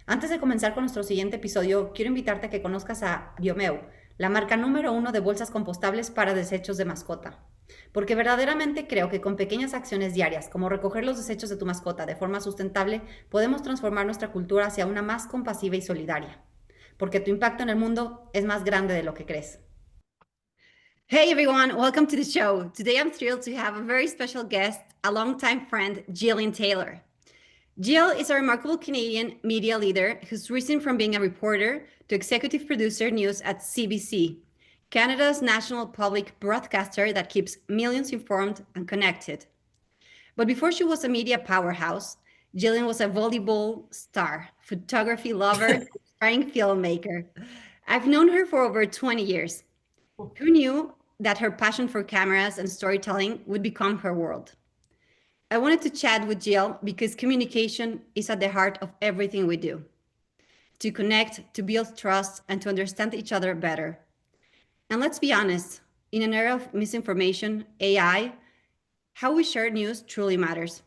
Antes de comenzar con nuestro siguiente episodio, quiero invitarte a que conozcas a Biomeu, la marca número uno de bolsas compostables para desechos de mascota. Porque verdaderamente creo que con pequeñas acciones diarias, como recoger los desechos de tu mascota de forma sustentable, podemos transformar nuestra cultura hacia una más compasiva y solidaria. Porque tu impacto en el mundo es más grande de lo que crees. Hey everyone, welcome to the show. Today I'm thrilled to have a very special guest, a longtime friend, Jillian Taylor. Jill is a remarkable Canadian media leader who's risen from being a reporter to executive producer news at CBC, Canada's national public broadcaster that keeps millions informed and connected. But before she was a media powerhouse, Jillian was a volleyball star, photography lover, starring filmmaker. I've known her for over 20 years. Who knew that her passion for cameras and storytelling would become her world? I wanted to chat with Jill because communication is at the heart of everything we do. To connect, to build trust, and to understand each other better. And let's be honest, in an era of misinformation, AI, how we share news truly matters.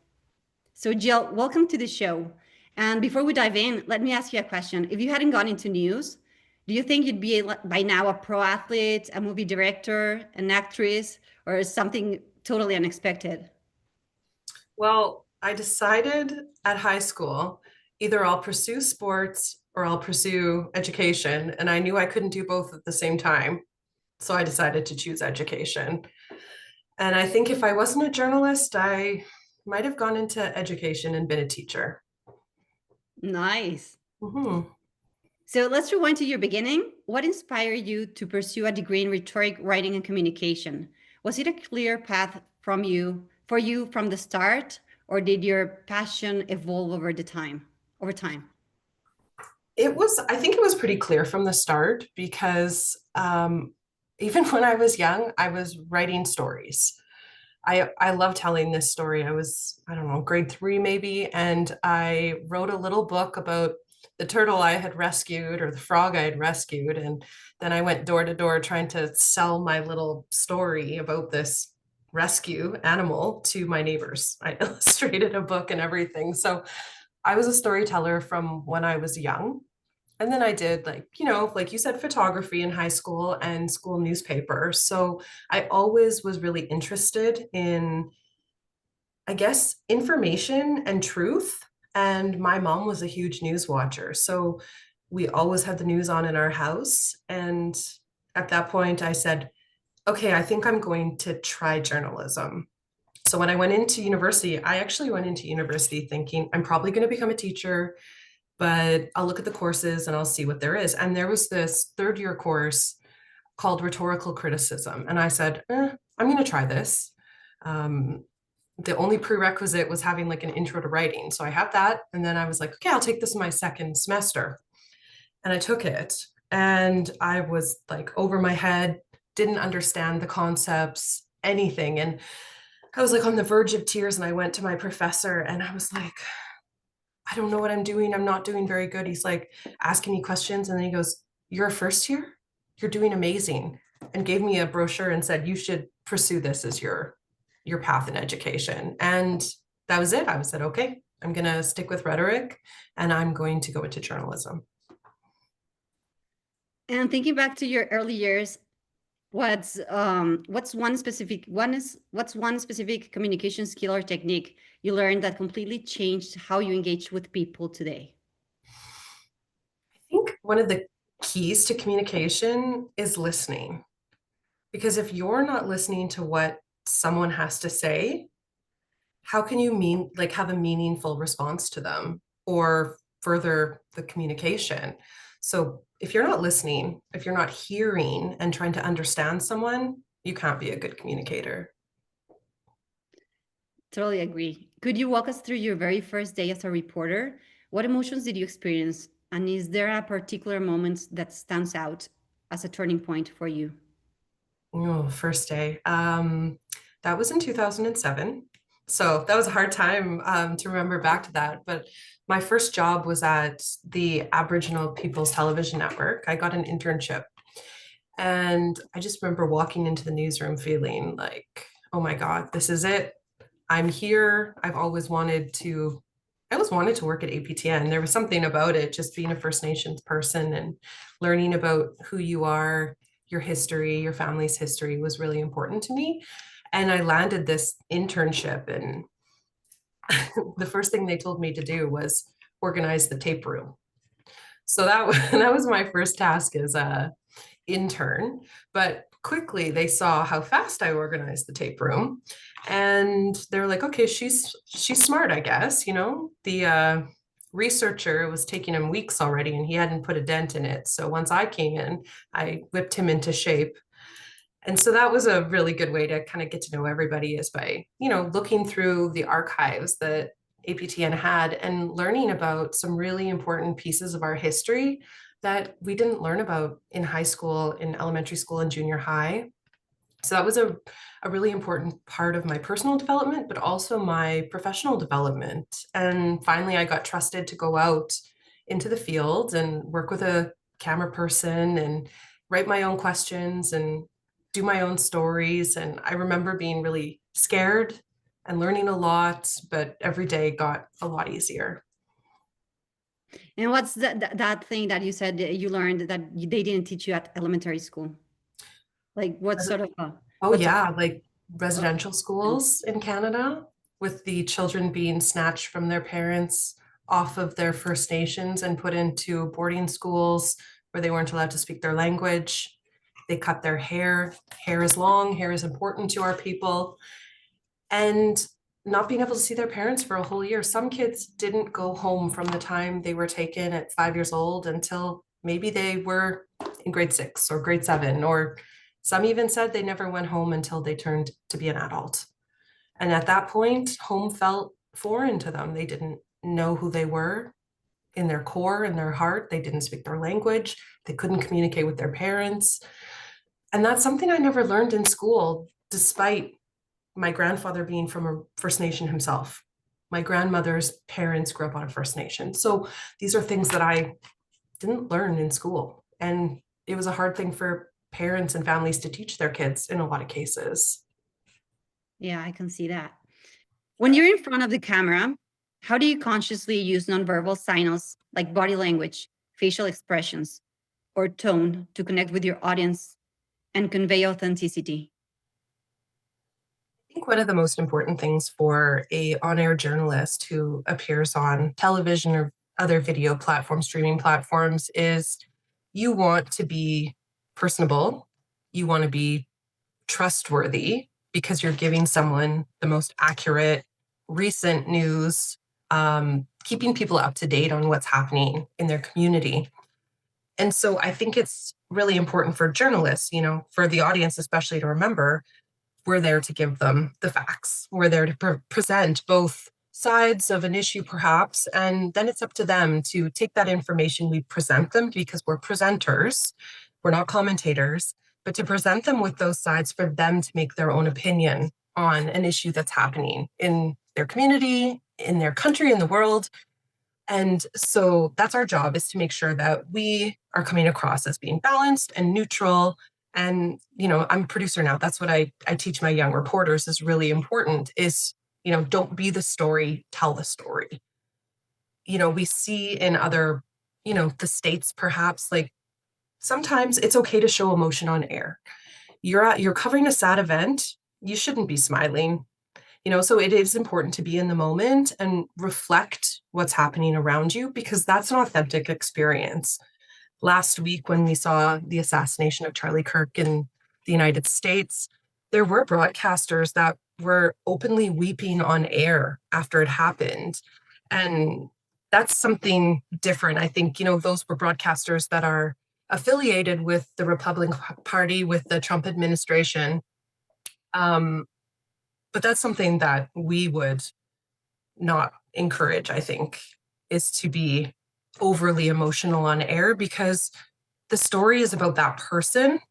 So, Jill, welcome to the show. And before we dive in, let me ask you a question. If you hadn't gone into news, do you think you'd be by now a pro athlete, a movie director, an actress, or something totally unexpected? Well, I decided at high school, either I'll pursue sports or I'll pursue education. And I knew I couldn't do both at the same time. So I decided to choose education. And I think if I wasn't a journalist, I might have gone into education and been a teacher. Nice. Mhm. So let's rewind to your beginning. What inspired you to pursue a degree in rhetoric, writing, and communication? Was it a clear path for you from the start, or did your passion evolve over time? I think it was pretty clear from the start because even when I was young, I was writing stories. I love telling this story. I don't know, grade three maybe, and I wrote a little book about the turtle I had rescued or the frog I had rescued. And then I went door to door trying to sell my little story about this rescue animal to my neighbors. I illustrated a book and everything. So I was a storyteller from when I was young. And then I did like you said, photography in high school and school newspaper. So I always was really interested in, I guess, information and truth. And my mom was a huge news watcher. So we always had the news on in our house. And at that point, I said, okay, I think I'm going to try journalism. So when I went into university, I actually went into university thinking I'm probably going to become a teacher, but I'll look at the courses and I'll see what there is. And there was this third year course called rhetorical criticism. And I said, I'm going to try this. Um, the only prerequisite was having like an intro to writing. So I had that. And then I was like, okay, I'll take this in my second semester. And I took it. And I was like over my head, didn't understand the concepts, anything. And I was like on the verge of tears. And I went to my professor and I was like, I don't know what I'm doing. I'm not doing very good. He's like asking me questions. And then he goes, you're a first year? You're doing amazing. And gave me a brochure and said, you should pursue this as your path in education. And that was it. I said, okay, I'm going to stick with rhetoric and I'm going to go into journalism. And thinking back to your early years, what's one specific communication skill or technique you learned that completely changed how you engage with people today? I think one of the keys to communication is listening. Because if you're not listening to what someone has to say, how can you have a meaningful response to them or further the communication? So if you're not listening, if you're not hearing and trying to understand someone, you can't be a good communicator. Totally agree. Could you walk us through your very first day as a reporter? What emotions did you experience? And is there a particular moment that stands out as a turning point for you? Oh, first day. That was in 2007. So that was a hard time to remember back to that. But my first job was at the Aboriginal People's Television Network. I got an internship. And I just remember walking into the newsroom feeling like, oh my God, this is it. I'm here. I always wanted to work at APTN. There was something about it, just being a First Nations person and learning about who you are, your history, your family's history was really important to me. And I landed this internship, and the first thing they told me to do was organize the tape room. So that that was my first task as a intern, but quickly they saw how fast I organized the tape room, and they're like, okay, she's smart, I guess. The researcher, it was taking him weeks already and he hadn't put a dent in it. So once I came in, I whipped him into shape. And so that was a really good way to kind of get to know everybody, is by, looking through the archives that APTN had and learning about some really important pieces of our history that we didn't learn about in high school, in elementary school and junior high. So that was a really important part of my personal development, but also my professional development. And finally, I got trusted to go out into the field and work with a camera person and write my own questions and do my own stories. And I remember being really scared and learning a lot, but every day got a lot easier. And what's that thing that you said that you learned that they didn't teach you at elementary school? Like what sort of Oh, what sort yeah, like of residential schools in Canada, with the children being snatched from their parents off of their First Nations and put into boarding schools where they weren't allowed to speak their language. They cut their hair. Hair is long, hair is important to our people. And not being able to see their parents for a whole year. Some kids didn't go home from the time they were taken at 5 years old until maybe they were in grade 6 or grade 7, or some even said they never went home until they turned to be an adult. And at that point, home felt foreign to them. They didn't know who they were in their core, in their heart. They didn't speak their language. They couldn't communicate with their parents. And that's something I never learned in school, despite my grandfather being from a First Nation himself. My grandmother's parents grew up on a First Nation. So these are things that I didn't learn in school. And it was a hard thing for parents and families to teach their kids in a lot of cases. Yeah, I can see that. When you're in front of the camera, how do you consciously use nonverbal signals like body language, facial expressions, or tone to connect with your audience and convey authenticity? I think one of the most important things for a on-air journalist who appears on television or other video platforms, streaming platforms, is you want to be personable, you want to be trustworthy, because you're giving someone the most accurate, recent news, keeping people up to date on what's happening in their community. And so I think it's really important for journalists, for the audience especially, to remember we're there to give them the facts. We're there to present both sides of an issue, perhaps, and then it's up to them to take that information we present them, because we're presenters, we're not commentators, but to present them with those sides for them to make their own opinion on an issue that's happening in their community, in their country, in the world. And so that's our job, is to make sure that we are coming across as being balanced and neutral. And, I'm a producer now. That's what I teach my young reporters is really important, is, don't be the story, tell the story. We see in other, the States, perhaps, like sometimes it's okay to show emotion on air. You're covering a sad event. You shouldn't be smiling. So it is important to be in the moment and reflect what's happening around you, because that's an authentic experience. Last week, when we saw the assassination of Charlie Kirk in the United States, there were broadcasters that were openly weeping on air after it happened. And that's something different. I think, those were broadcasters that are affiliated with the Republican Party, with the Trump administration. But that's something that we would not encourage, I think, is to be overly emotional on air, because the story is about that person.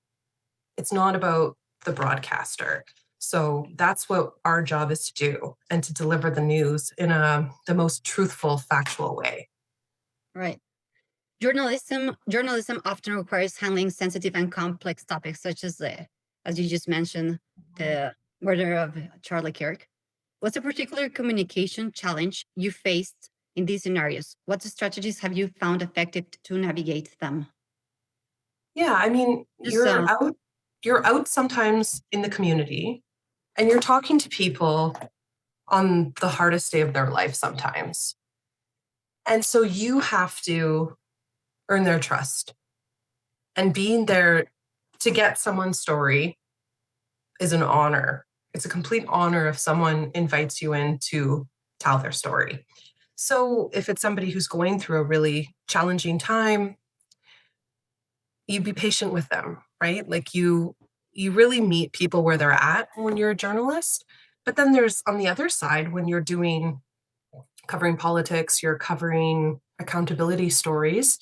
It's not about the broadcaster. So that's what our job is to do, and to deliver the news in the most truthful, factual way. Right. Journalism often requires handling sensitive and complex topics such as as you just mentioned, the murder of Charlie Kirk. What's a particular communication challenge you faced in these scenarios? What strategies have you found effective to navigate them? Yeah, I mean, Just you're out sometimes in the community and you're talking to people on the hardest day of their life sometimes. And so you have to earn their trust. And being there to get someone's story is an honor. It's a complete honor if someone invites you in to tell their story. So if it's somebody who's going through a really challenging time, you be patient with them, right? Like you really meet people where they're at when you're a journalist. But then there's on the other side when you're doing covering politics, you're covering accountability stories,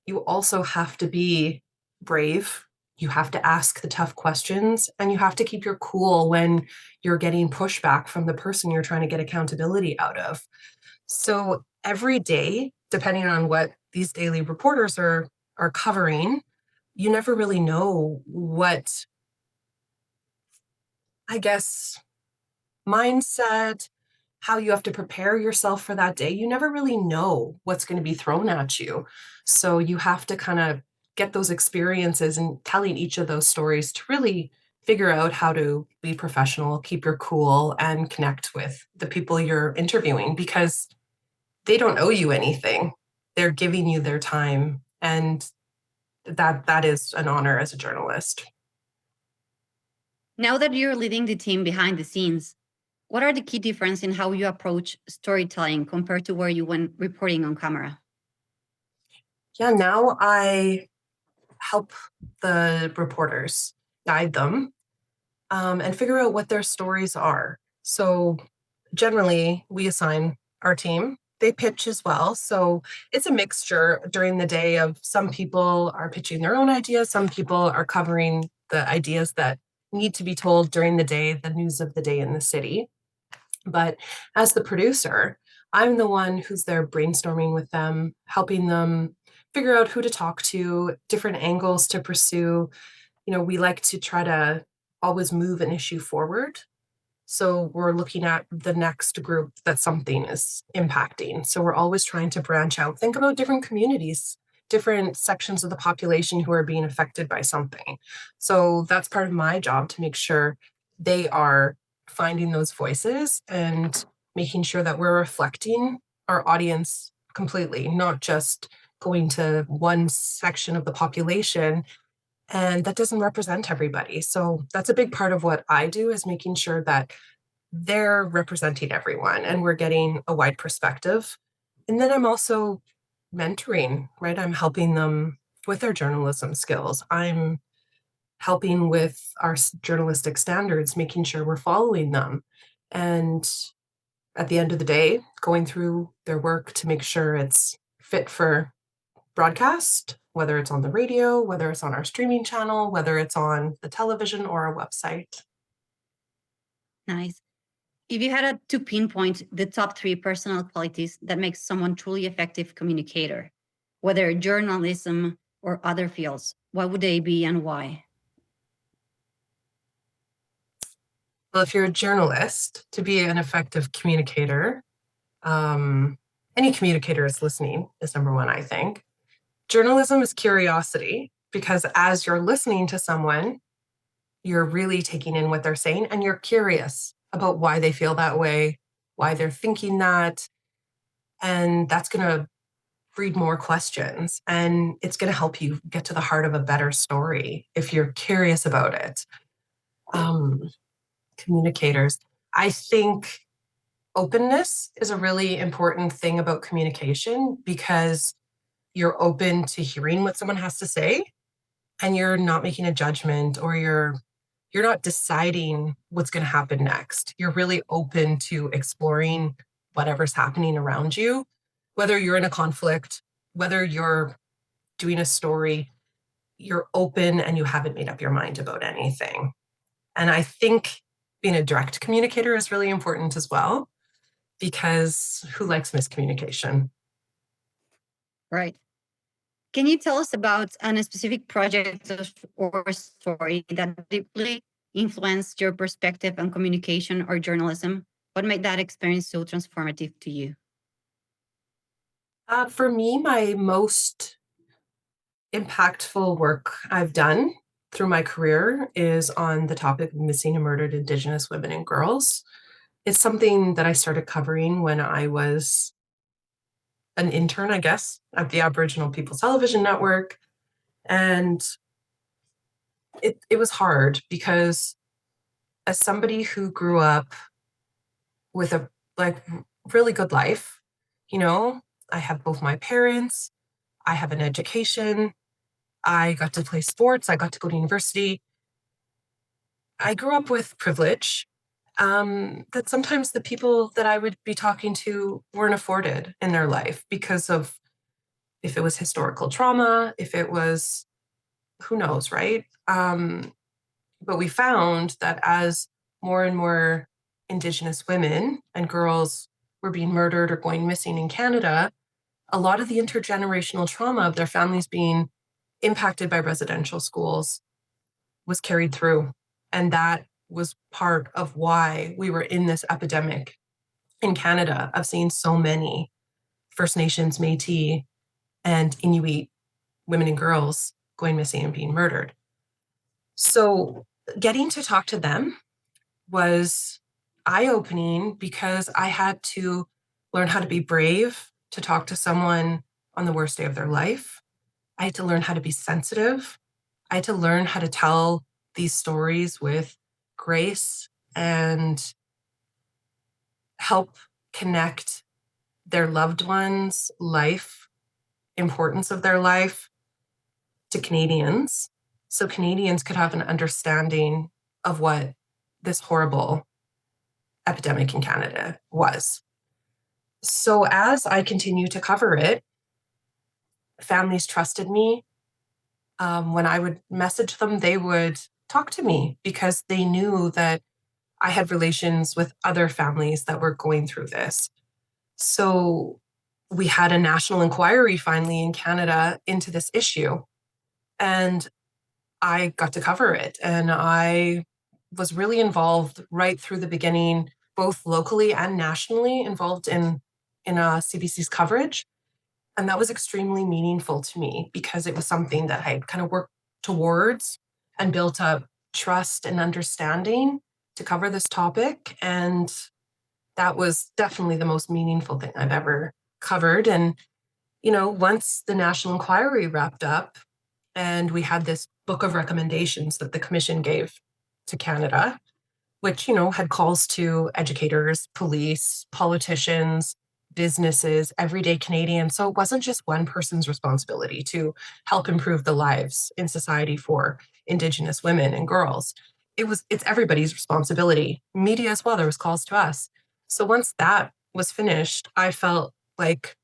you also have to be brave. You have to ask the tough questions and you have to keep your cool when you're getting pushback from the person you're trying to get accountability out of. So every day, depending on what these daily reporters are covering, you never really know what, I guess, mindset, how you have to prepare yourself for that day. You never really know what's going to be thrown at you. So you have to kind of get those experiences and telling each of those stories to really figure out how to be professional, keep your cool, and connect with the people you're interviewing because they don't owe you anything. They're giving you their time. And that is an honor as a journalist. now that you're leading the team behind the scenes, what are the key differences in how you approach storytelling compared to where you went reporting on camera? Yeah, now I help the reporters guide them and figure out what their stories are. So generally, we assign our team. They pitch as well. So it's a mixture during the day of some people are pitching their own ideas, some people are covering the ideas that need to be told during the day, the news of the day in the city. But as the producer, I'm the one who's there brainstorming with them, helping them figure out who to talk to, different angles to pursue. We like to try to always move an issue forward. So we're looking at the next group that something is impacting. So we're always trying to branch out, think about different communities, different sections of the population who are being affected by something. So that's part of my job to make sure they are finding those voices and making sure that we're reflecting our audience completely, not just going to one section of the population and that doesn't represent everybody. So that's a big part of what I do is making sure that they're representing everyone and we're getting a wide perspective. And then I'm also mentoring, right? I'm helping them with their journalism skills. I'm helping with our journalistic standards, making sure we're following them. And at the end of the day, going through their work to make sure it's fit for broadcast, whether it's on the radio, whether it's on our streaming channel, whether it's on the television or our website. Nice. If you had to pinpoint the top 3 personal qualities that make someone truly effective communicator, whether journalism or other fields, what would they be and why? Well, if you're a journalist, to be an effective communicator, any communicator is listening is number one, I think. Journalism is curiosity because as you're listening to someone, you're really taking in what they're saying and you're curious about why they feel that way, why they're thinking that. And that's going to breed more questions and it's going to help you get to the heart of a better story if you're curious about it. Communicators, I think openness is a really important thing about communication because you're open to hearing what someone has to say and you're not making a judgment or you're not deciding what's going to happen next. You're really open to exploring whatever's happening around you, whether you're in a conflict, whether you're doing a story, you're open and you haven't made up your mind about anything. And I think being a direct communicator is really important as well, because who likes miscommunication? Right. Can you tell us about a specific project or story that deeply influenced your perspective on communication or journalism? What made that experience so transformative to you? For me, my most impactful work I've done through my career is on the topic of missing and murdered Indigenous women and girls. It's something that I started covering when I was an intern, I guess, at the Aboriginal People's Television Network. And it was hard because as somebody who grew up with a like really good life, you know, I have both my parents, I have an education, I got to play sports, I got to go to university. I grew up with privilege that sometimes the people that I would be talking to weren't afforded in their life because of if it was historical trauma, if it was who knows, right? But we found that as more and more Indigenous women and girls were being murdered or going missing in Canada, a lot of the intergenerational trauma of their families being impacted by residential schools was carried through. And that was part of why we were in this epidemic in Canada of seeing so many First Nations, Métis, and Inuit women and girls going missing and being murdered. So getting to talk to them was eye opening because I had to learn how to be brave to talk to someone on the worst day of their life. I had to learn how to be sensitive. I had to learn how to tell these stories with grace and help connect their loved ones' life, importance of their life to Canadians. So Canadians could have an understanding of what this horrible epidemic in Canada was. So as I continue to cover it, families trusted me. When I would message them, they would talk to me because they knew that I had relations with other families that were going through this. So we had a national inquiry finally in Canada into this issue. And I got to cover it. And I was really involved right through the beginning, both locally and nationally, involved in CBC's coverage. And that was extremely meaningful to me because it was something that I had kind of worked towards and built up trust and understanding to cover this topic. And that was definitely the most meaningful thing I've ever covered. And, you know, once the national inquiry wrapped up and we had this book of recommendations that the commission gave to Canada, which, you know, had calls to educators, police, politicians, businesses, everyday Canadians. So it wasn't just one person's responsibility to help improve the lives in society for Indigenous women and girls. It's everybody's responsibility. Media as well, there was calls to us. So once that was finished, I felt like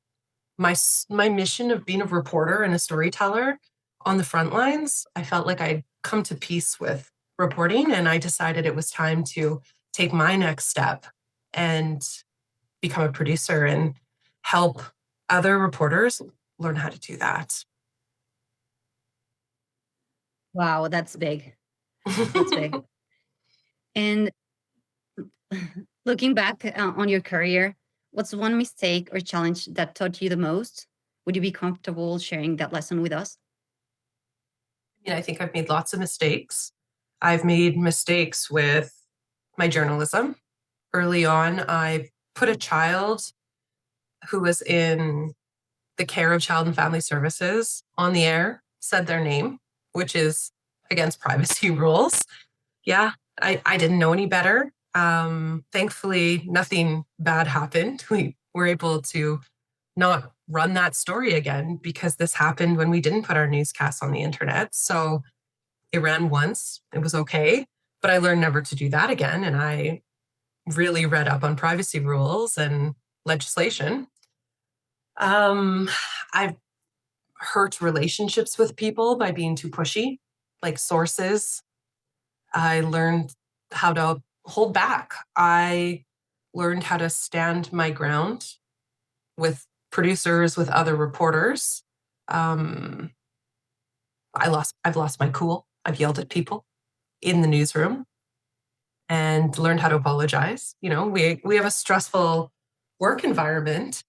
my mission of being a reporter and a storyteller on the front lines, I felt like I'd come to peace with reporting, and I decided it was time to take my next step and become a producer and help other reporters learn how to do that. Wow, that's big. That's big. And looking back on your career, what's one mistake or challenge that taught you the most? Would you be comfortable sharing that lesson with us? I think I've made lots of mistakes. I've made mistakes with my journalism. Early on, I put a child who was in the care of child and family services on the air, said their name, which is against privacy rules. Yeah, I didn't know any better. Thankfully, nothing bad happened. We were able to not run that story again because this happened when we didn't put our newscasts on the internet. So it ran once, it was okay. But I learned never to do that again. And I really read up on privacy rules and legislation. I've hurt relationships with people by being too pushy, like sources. I learned how to hold back. I learned how to stand my ground with producers, with other reporters. Um, I've lost my cool. I've yelled at people in the newsroom and learned how to apologize. You know, we have a stressful work environment,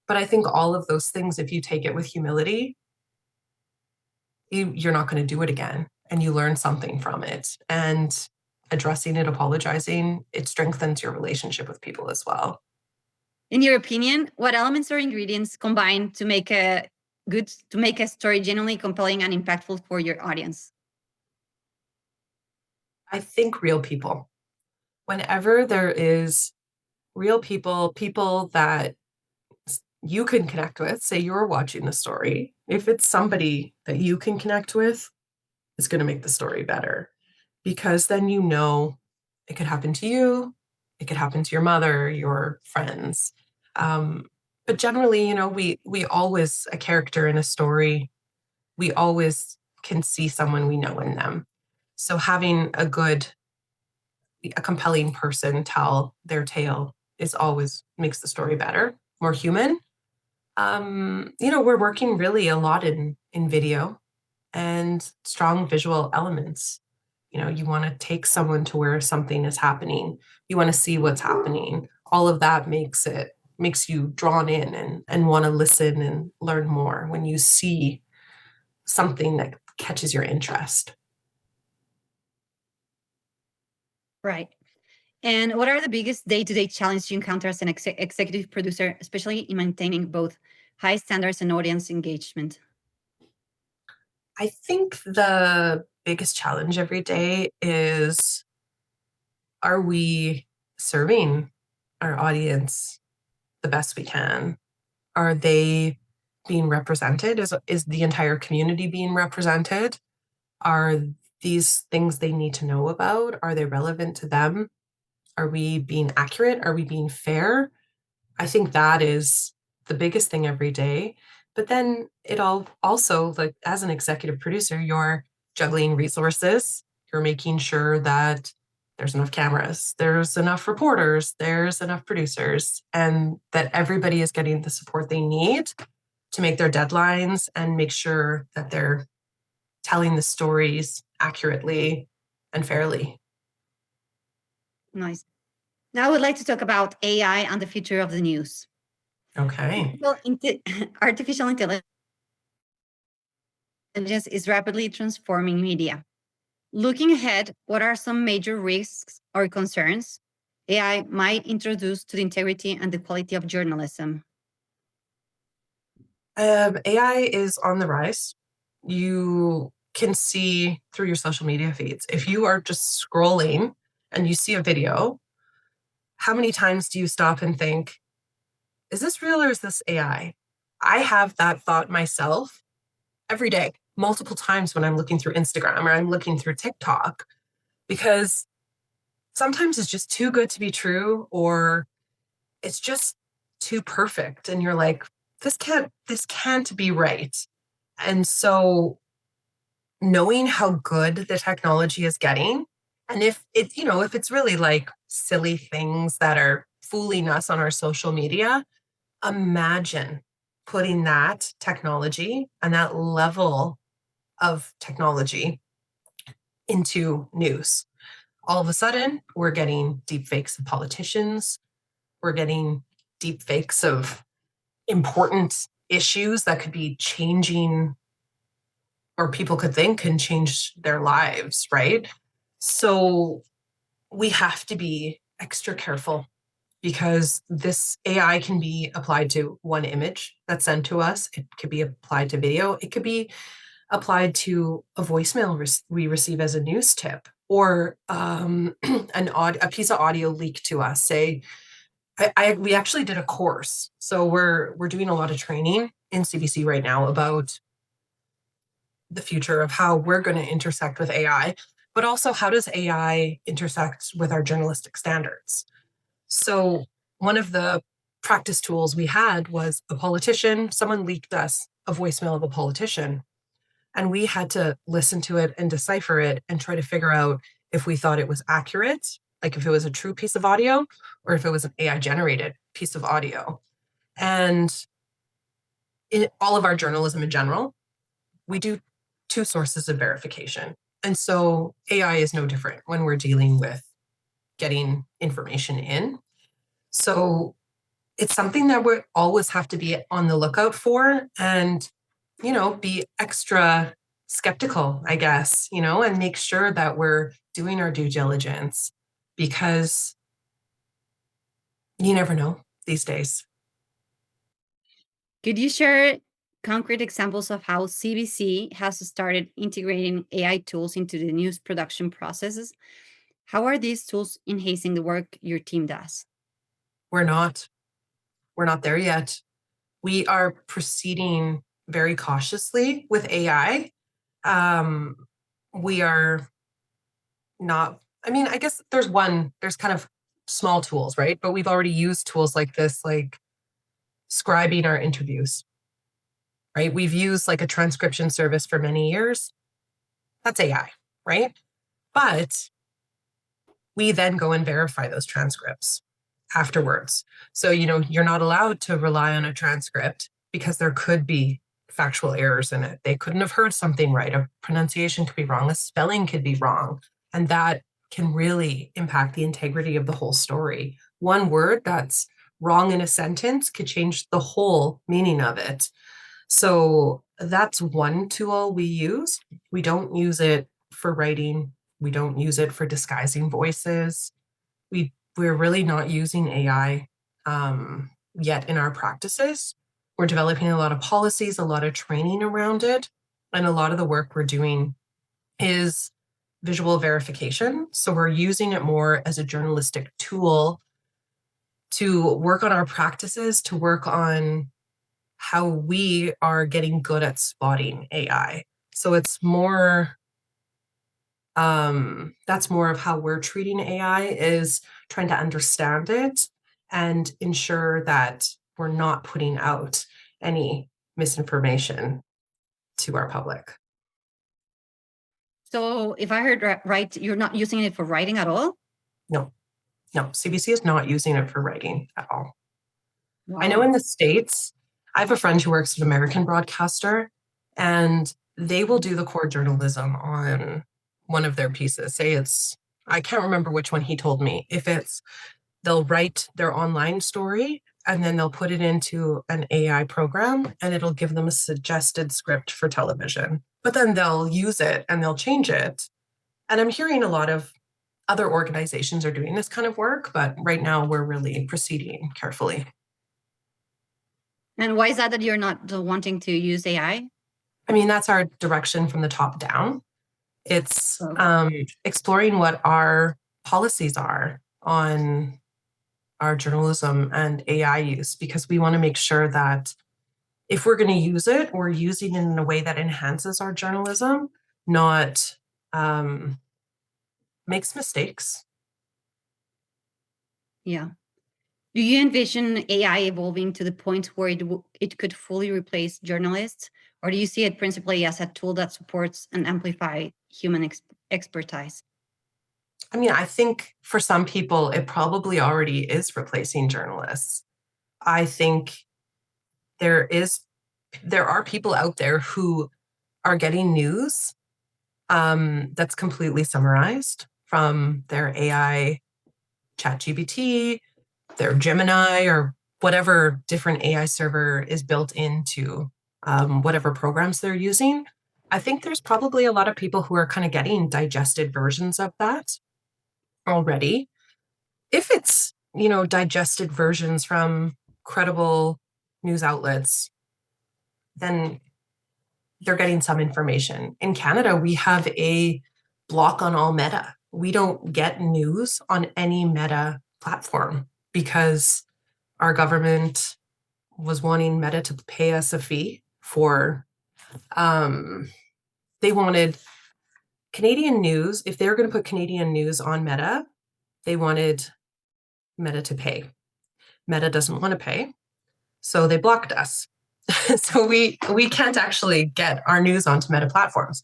But I think all of those things, if you take it with humility, you're not going to do it again, and you learn something from it. And addressing it, apologizing, it strengthens your relationship with people as well. In your opinion, what elements or ingredients combine to make a story genuinely compelling and impactful for your audience? I think real people. Whenever there is real people, people that you can connect with, say you're watching the story, if it's somebody that you can connect with, it's going to make the story better, because then you know it could happen to you, it could happen to your mother, your friends. But generally, we always, a character in a story, we always can see someone we know in them. So having a compelling person tell their tale is always makes the story better, more human. We're working really a lot in video and strong visual elements. You want to take someone to where something is happening. You want to see what's happening. All of that makes you drawn in and want to listen and learn more when you see something that catches your interest. Right. And what are the biggest day-to-day challenges you encounter as an executive producer, especially in maintaining both high standards and audience engagement? I think the biggest challenge every day is, are we serving our audience the best we can? Are they being represented? Is the entire community being represented? Are these things they need to know about? Are they relevant to them? Are we being accurate? Are we being fair? I think that is the biggest thing every day. But then it all also, like, as an executive producer, you're juggling resources. You're making sure that there's enough cameras, there's enough reporters, there's enough producers, and that everybody is getting the support they need to make their deadlines and make sure that they're telling the stories accurately and fairly. Nice. Now I would like to talk about AI and the future of the news. Okay. Artificial intelligence is rapidly transforming media. Looking ahead, what are some major risks or concerns AI might introduce to the integrity and the quality of journalism? AI is on the rise. You can see through your social media feeds. If you are just scrolling and you see a video, how many times do you stop and think, is this real or is this AI? I have that thought myself every day, multiple times when I'm looking through Instagram or I'm looking through TikTok, because sometimes it's just too good to be true, or it's just too perfect. And you're like, this can't be right. And so knowing how good the technology is getting, and if it's really like silly things that are fooling us on our social media, imagine putting that technology and that level of technology into news. All of a sudden, we're getting deep fakes of politicians. We're getting deep fakes of important issues that could be changing, or people could think can change their lives, right? So we have to be extra careful, because this AI can be applied to one image that's sent to us. It could be applied to video. It could be applied to a voicemail we receive as a news tip, or a piece of audio leaked to us. Say, we actually did a course, so we're doing a lot of training in CBC right now about the future of how we're going to intersect with AI, but also how does AI intersect with our journalistic standards. So one of the practice tools we had was a politician. Someone leaked us a voicemail of a politician, and we had to listen to it and decipher it and try to figure out if we thought it was accurate, like if it was a true piece of audio, or if it was an AI generated piece of audio. And in all of our journalism in general, we do two sources of verification. And so AI is no different when we're dealing with getting information in. So it's something that we always have to be on the lookout for and, be extra skeptical, I guess, and make sure that we're doing our due diligence because you never know these days. Could you share concrete examples of how CBC has started integrating AI tools into the news production processes? How are these tools enhancing the work your team does? We're not, we're not there yet. We are proceeding very cautiously with AI. Um, we are not, I mean, I guess there's kind of small tools, right? But we've already used tools like this, like scribing our interviews, right? We've used like a transcription service for many years. That's AI, right? But we then go and verify those transcripts afterwards. So, you're not allowed to rely on a transcript because there could be factual errors in it. They couldn't have heard something right. A pronunciation could be wrong, a spelling could be wrong. And that can really impact the integrity of the whole story. One word that's wrong in a sentence could change the whole meaning of it. So that's one tool we use. We don't use it for writing. We don't use it for disguising voices. We're really not using AI yet in our practices. We're developing a lot of policies, a lot of training around it, and a lot of the work we're doing is visual verification. So we're using it more as a journalistic tool to work on our practices, to work on how we are getting good at spotting AI. So it's more that's more of how we're treating AI, is trying to understand it and ensure that we're not putting out any misinformation to our public. So, if I heard right, you're not using it for writing at all? No, no, CBC is not using it for writing at all. I know Wow. in the States, I have a friend who works at an American broadcaster, and they will do the core journalism on one of their pieces. Say I can't remember which one he told me. If it's, they'll write their online story and then they'll put it into an AI program and it'll give them a suggested script for television. But then they'll use it and they'll change it. And I'm hearing a lot of other organizations are doing this kind of work, but right now we're really proceeding carefully. And why is that you're not wanting to use AI? I mean, that's our direction from the top down. It's Okay. exploring what our policies are on our journalism and AI use, because we want to make sure that if we're going to use it, we're using it in a way that enhances our journalism, not makes mistakes. Yeah. Do you envision AI evolving to the point where it could fully replace journalists, or do you see it principally as a tool that supports and amplify human expertise? I mean, I think for some people, it probably already is replacing journalists. I think there is there are people out there who are getting news that's completely summarized from their AI, ChatGPT, their Gemini, or whatever different AI server is built into whatever programs they're using. I think there's probably a lot of people who are kind of getting digested versions of that already. If it's, digested versions from credible news outlets, then they're getting some information. In Canada, we have a block on all Meta. We don't get news on any Meta platform because our government was wanting Meta to pay us a fee for, they wanted Canadian news. If they were going to put Canadian news on Meta, they wanted Meta to pay. Meta doesn't want to pay, so they blocked us. So we can't actually get our news onto Meta platforms.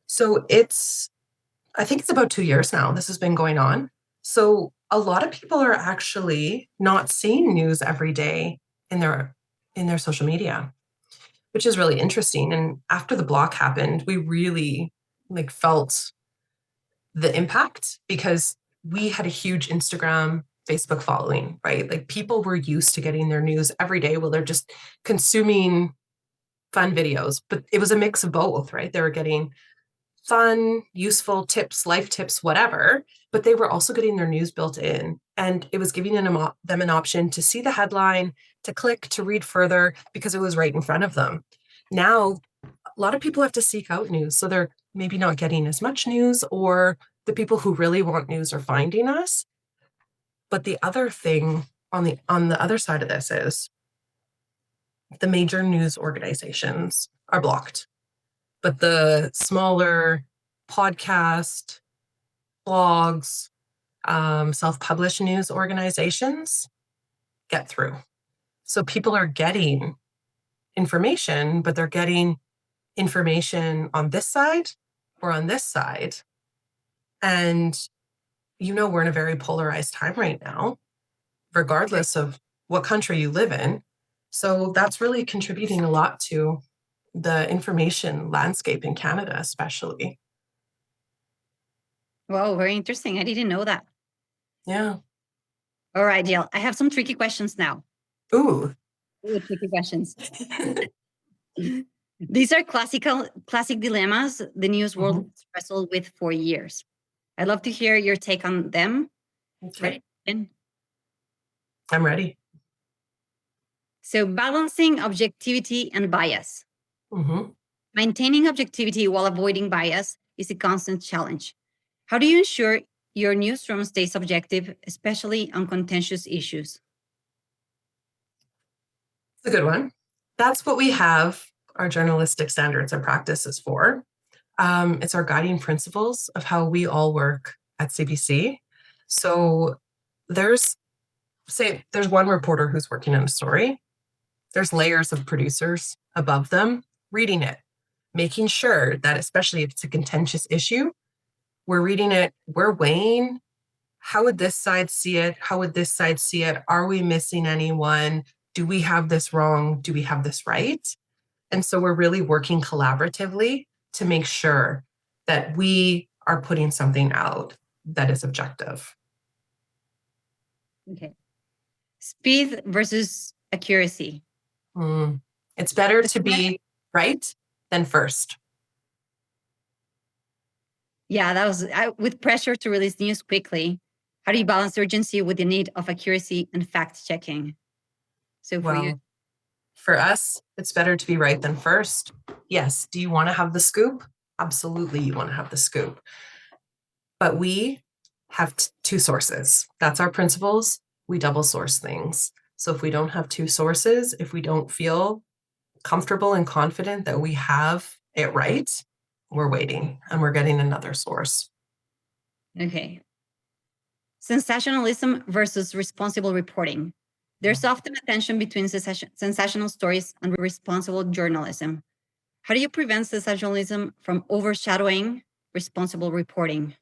So I think it's about 2 years now this has been going on. So a lot of people are actually not seeing news every day in their social media, which is really interesting. And after the block happened, we really felt the impact because we had a huge Instagram Facebook following, right? Like people were used to getting their news every day. Well, they're just consuming fun videos, but it was a mix of both, right? They were getting fun, useful tips, life tips, whatever, but they were also getting their news built in. And it was giving them an option to see the headline, to click, to read further, because it was right in front of them. Now, a lot of people have to seek out news. So they're maybe not getting as much news, or the people who really want news are finding us. But the other thing on the other side of this is the major news organizations are blocked, but the smaller podcast, blogs, self-published news organizations get through. So people are getting information, but they're getting information on this side or on this side. And we're in a very polarized time right now, regardless of what country you live in. So that's really contributing a lot to the information landscape in Canada, especially. Wow, very interesting. I didn't know that. Yeah. All right, Jill, I have some tricky questions now. Ooh. Tricky questions. These are classic dilemmas the news world has wrestled with for years. I'd love to hear your take on them. Okay. And I'm ready. so balancing objectivity and bias. Mm-hmm. Maintaining objectivity while avoiding bias is a constant challenge. How do you ensure your newsroom stays objective, especially on contentious issues? It's a good one. That's what we have our journalistic standards and practices for. It's our guiding principles of how we all work at CBC. So there's one reporter who's working on a story. There's layers of producers above them reading it, making sure that, especially if it's a contentious issue, we're reading it, we're weighing, how would this side see it? How would this side see it? Are we missing anyone? Do we have this wrong? Do we have this right? And so we're really working collaboratively to make sure that we are putting something out that is objective. Okay. Speed versus accuracy. It's better to be right than first. Yeah, that was with pressure to release news quickly. How do you balance urgency with the need of accuracy and fact checking? So for you, for us, it's better to be right than first. Yes. Do you want to have the scoop? Absolutely, you want to have the scoop. But we have two sources. That's our principles. We double source things. So if we don't have two sources, if we don't feel comfortable and confident that we have it right, we're waiting and we're getting another source. Okay. Sensationalism versus responsible reporting. There's often a tension between sensational stories and responsible journalism. How do you prevent sensationalism from overshadowing responsible reporting?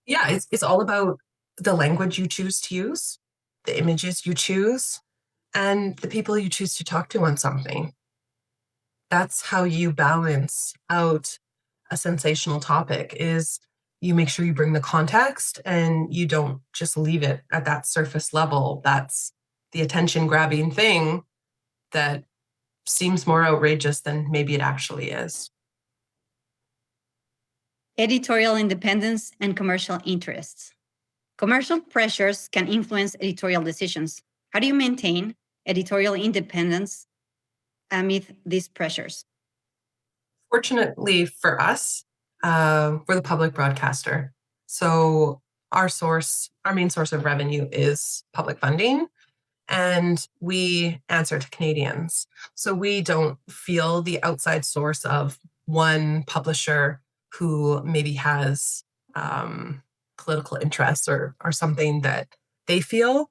Yeah, it's all about the language you choose to use, the images you choose, and the people you choose to talk to on something. That's how you balance out a sensational topic, is you make sure you bring the context and you don't just leave it at that surface level. That's the attention grabbing thing that seems more outrageous than maybe it actually is. Editorial independence and commercial interests. Commercial pressures can influence editorial decisions. How do you maintain editorial independence amid these pressures? Fortunately for us, we're the public broadcaster. So our main source of revenue is public funding, and we answer to Canadians. So we don't feel the outside source of one publisher who maybe has political interests or something that they feel.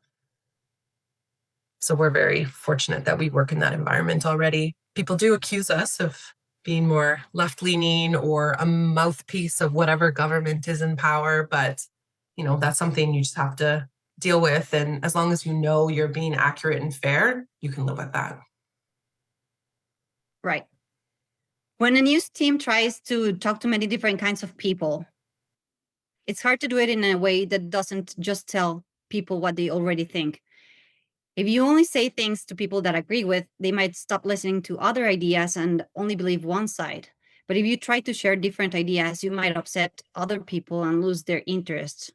So we're very fortunate that we work in that environment already. People do accuse us of being more left-leaning or a mouthpiece of whatever government is in power, but that's something you just have to deal with. And as long as you know you're being accurate and fair, you can live with that. Right. When a news team tries to talk to many different kinds of people, It's hard to do it in a way that doesn't just tell people what they already think. If you only say things to people that agree with, they might stop listening to other ideas and only believe one side. But if you try to share different ideas, you might upset other people and lose their interest.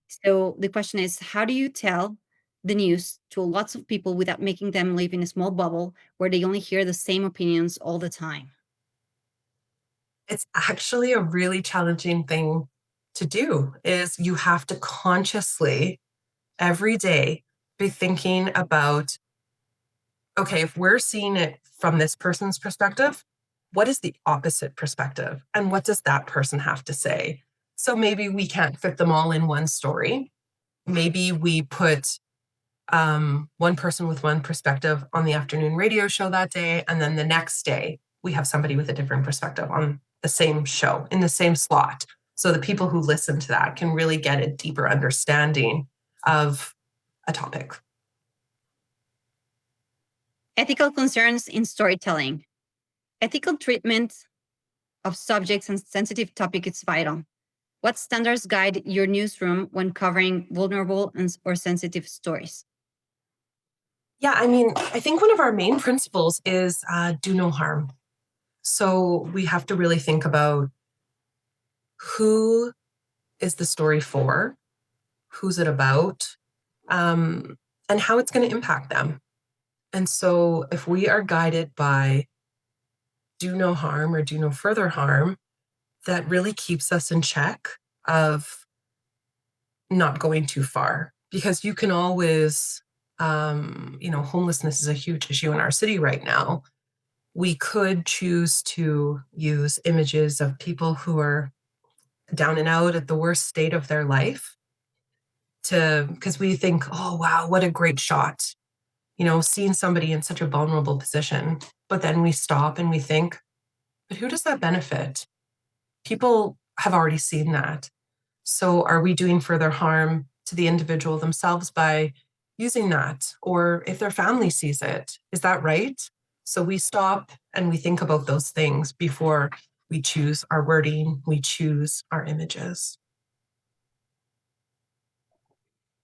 So the question is, how do you tell the news to lots of people without making them live in a small bubble where they only hear the same opinions all the time? It's actually a really challenging thing to do is you have to consciously every day be thinking about, okay, if we're seeing it from this person's perspective, what is the opposite perspective? And what does that person have to say? So maybe we can't fit them all in one story. Maybe we put one person with one perspective on the afternoon radio show that day. And then the next day, we have somebody with a different perspective on the same show in the same slot. So the people who listen to that can really get a deeper understanding of a topic. Ethical concerns in storytelling. Ethical treatment of subjects and sensitive topics is vital. What standards guide your newsroom when covering vulnerable or sensitive stories? Yeah, I mean, I think one of our main principles is do no harm. So we have to really think about who is the story for, who's it about, and how it's going to impact them. And so if we are guided by do no harm or do no further harm, that really keeps us in check of not going too far. Because you can always, homelessness is a huge issue in our city right now. We could choose to use images of people who are down and out at the worst state of their life because we think, oh, wow, what a great shot, seeing somebody in such a vulnerable position. But then we stop and we think, but who does that benefit? People have already seen that. So are we doing further harm to the individual themselves by using that? Or if their family sees it, is that right? So we stop and we think about those things before we choose our wording, we choose our images.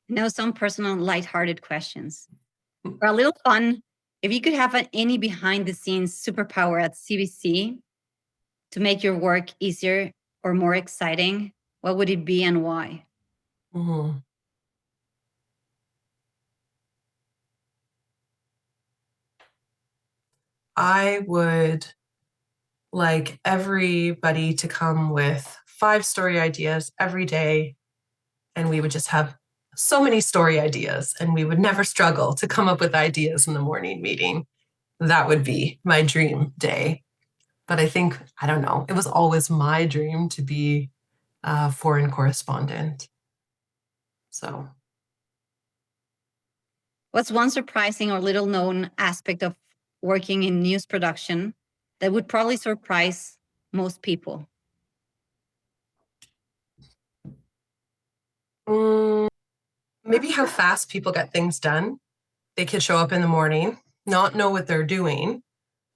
Now, some personal, lighthearted questions. For a little fun, if you could have any behind the scenes superpower at CBC to make your work easier or more exciting, what would it be and why? Mm-hmm. I would like everybody to come with 5 story ideas every day, and we would just have so many story ideas, and we would never struggle to come up with ideas in the morning meeting. That would be my dream day. But I think, I don't know, it was always my dream to be a foreign correspondent. So, What's one surprising or little known aspect of working in news production that would probably surprise most people? maybe how fast people get things done. They could show up in the morning, not know what they're doing,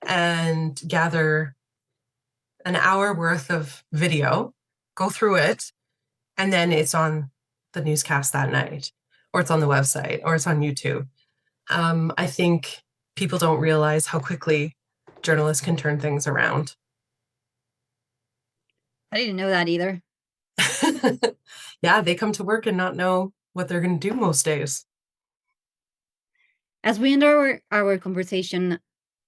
and gather an hour worth of video, go through it, and then it's on the newscast that night, or it's on the website, or it's on YouTube. I think people don't realize how quickly journalists can turn things around. I didn't know that either. Yeah, they come to work and not know what they're going to do most days. As we end our conversation,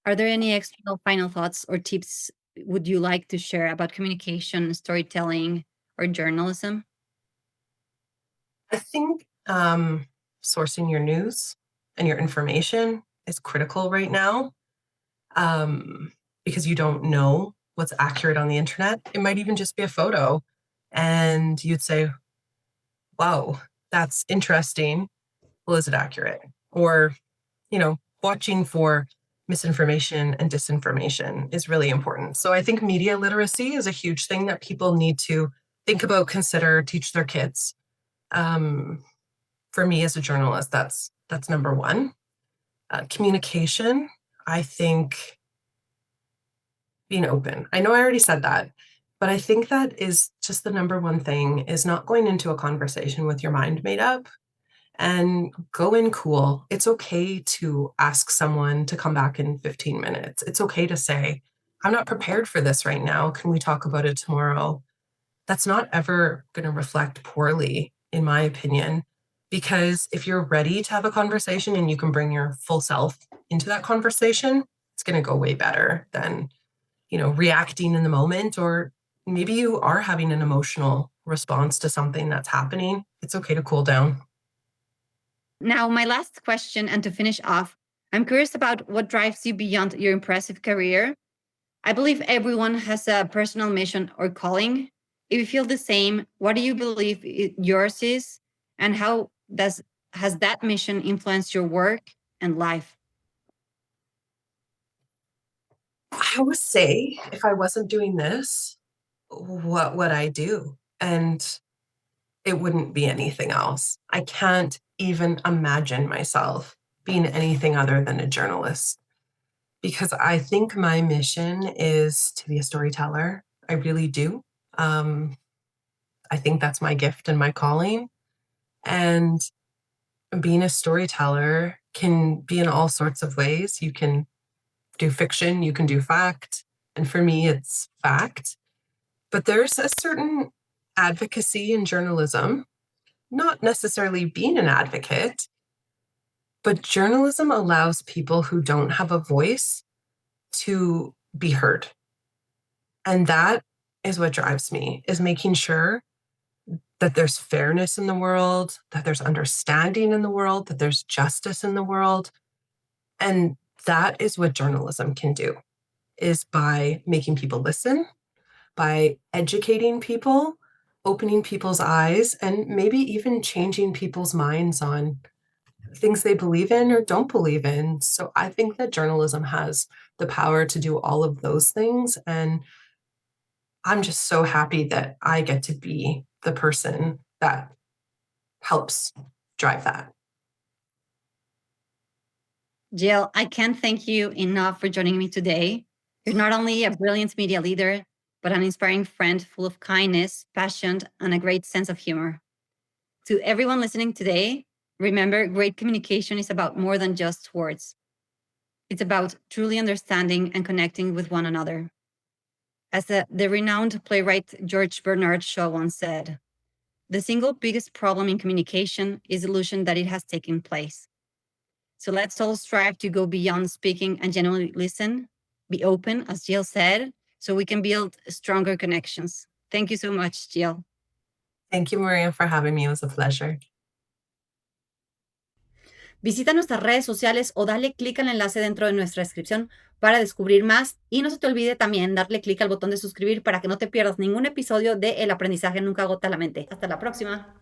are there any external final thoughts or tips would you like to share about communication, storytelling, or journalism? I think sourcing your news and your information is critical right now because you don't know what's accurate on the internet. It might even just be a photo, and you'd say, wow, that's interesting. Well, is it accurate? Or, watching for misinformation and disinformation is really important. So I think media literacy is a huge thing that people need to think about, consider, teach their kids. For me as a journalist, that's number one. Communication, I think being open. I know I already said that, But I think that is just the number one thing is not going into a conversation with your mind made up and go in cool. It's okay to ask someone to come back in 15 minutes. It's okay to say, I'm not prepared for this right now. Can we talk about it tomorrow? That's not ever going to reflect poorly, in my opinion, because if you're ready to have a conversation and you can bring your full self into that conversation, it's going to go way better than, reacting in the moment, or maybe you are having an emotional response to something that's happening. It's okay to cool down. Now, my last question, and to finish off, I'm curious about what drives you beyond your impressive career. I believe everyone has a personal mission or calling. If you feel the same, what do you believe yours is, and how does has that mission influenced your work and life? I always say, if I wasn't doing this, what would I do? And it wouldn't be anything else. I can't even imagine myself being anything other than a journalist because I think my mission is to be a storyteller. I really do. Um, I think that's my gift and my calling. And being a storyteller can be in all sorts of ways. You can do fiction, you can do fact. And for me, it's fact. But there's a certain advocacy in journalism, not necessarily being an advocate, but journalism allows people who don't have a voice to be heard. And that is what drives me, is making sure that there's fairness in the world, that there's understanding in the world, that there's justice in the world. And that is what journalism can do, is by making people listen, by educating people, opening people's eyes, and maybe even changing people's minds on things they believe in or don't believe in. So I think that journalism has the power to do all of those things. And I'm just so happy that I get to be the person that helps drive that. Jill, I can't thank you enough for joining me today. You're not only a brilliant media leader, but an inspiring friend full of kindness, passion, and a great sense of humor. To everyone listening today, remember, great communication is about more than just words. It's about truly understanding and connecting with one another. As the renowned playwright George Bernard Shaw once said, the single biggest problem in communication is illusion that it has taken place. So let's all strive to go beyond speaking and genuinely listen, be open, as Jill said, so we can build stronger connections. Thank you so much, Jill. Thank you, Maria, for having me. It was a pleasure. Visita nuestras redes sociales o dale clic al enlace dentro de nuestra descripción para descubrir más. Y no se te olvide también darle clic al botón de suscribir para que no te pierdas ningún episodio de El aprendizaje nunca agota la mente. Hasta la próxima.